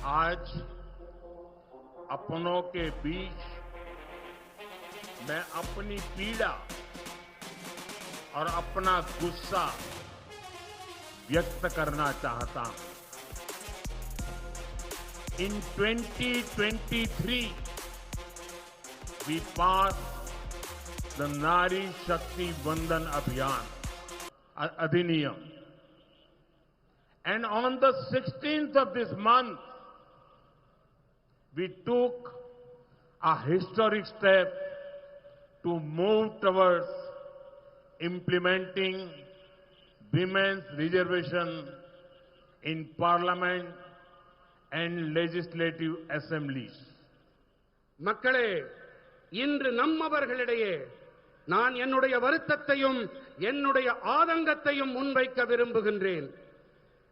आज अपनों के बीच मैं अपनी पीड़ा और अपना गुस्सा व्यक्त करना चाहता हूं। In 2023, we passed the Nari Shakti Vandan Abhiyan, Adhiniyam. And on the 16th of this month, we took a historic step to move towards implementing women's reservation in Parliament and legislative assemblies. மக்களே, இன்று நம்மவர்களிடையே நான் என்னுடைய வருத்தத்தையும் என்னுடைய ஆதங்கத்தையும் முன்வைக்க விரும்புகின்றேன்.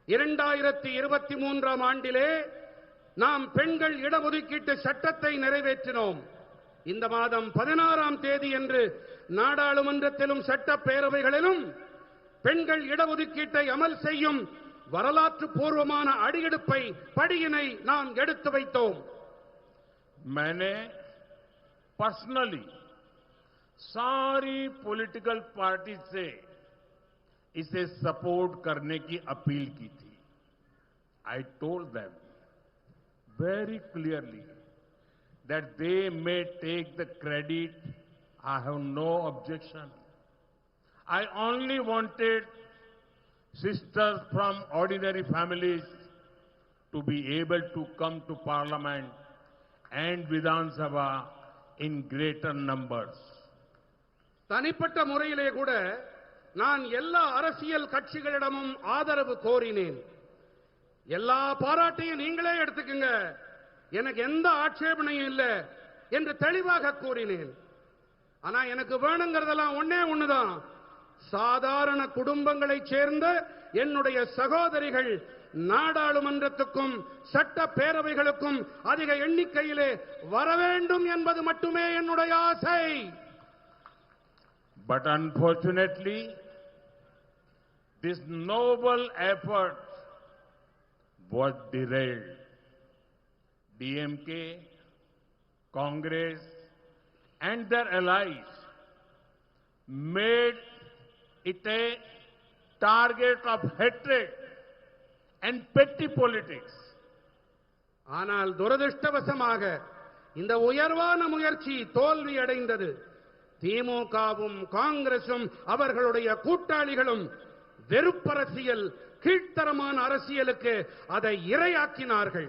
2023ஆம் ஆண்டிலே நாம் பெண்கள் இடஒதுக்கீட்டு சட்டத்தை நிறைவேற்றினோம். இந்த மாதம் 16ஆம் தேதியன்று நாடாளுமன்றத்திலும் சட்டப்பேரவைகளிலும் பெண்கள் இடஒதுக்கீட்டை அமல் செய்யும் வரலாற்று பூர்வமான அடியெடுப்பை படியினை நாம் எடுத்து வைத்தோம். मैंने पर्सनली सारी पॉलिटिकल पार्टी से इसे सपोर्ट करने की अपील की थी. I told them very clearly that they may take the credit. I have no objection. I only wanted sisters from ordinary families to be able to come to Parliament and Vidhan Sabha in greater numbers. தனிப்பட்ட முறையிலே கூட நான் எல்லா அரசியல் கட்சிகளிடமும் ஆதரவு கோரினேன். எல்லா பாராட்டையும் நீங்களே எடுத்துக்கங்க, எனக்கு எந்த ஆட்சேபனையும் இல்லை என்று தெளிவாக கூறினேன். ஆனா எனக்கு வேணுங்கிறதெல்லாம் ஒண்ணுதான், சாதாரண குடும்பங்களைச் சேர்ந்த என்னுடைய சகோதரிகள் நாடாளுமன்றத்துக்கும் சட்ட பேரவைகளுக்கும் அதிக எண்ணிக்கையிலே வர வேண்டும் என்பது மட்டுமே என்னுடைய ஆசை. But unfortunately, this noble effort was derailed. DMK, Congress and their allies made it a target of hatred and petty politics. ஆனால் துரதிர்ஷ்டவசமாக இந்த உயர்வான முயற்சி தோல்வி அடைந்தது. திமுகவும் காங்கிரசும் அவர்களுடைய கூட்டாளிகளும் வெறுப்பரசியல், கீழ்த்தரமான அரசியலுக்கு அதை இரையாக்கினார்கள்.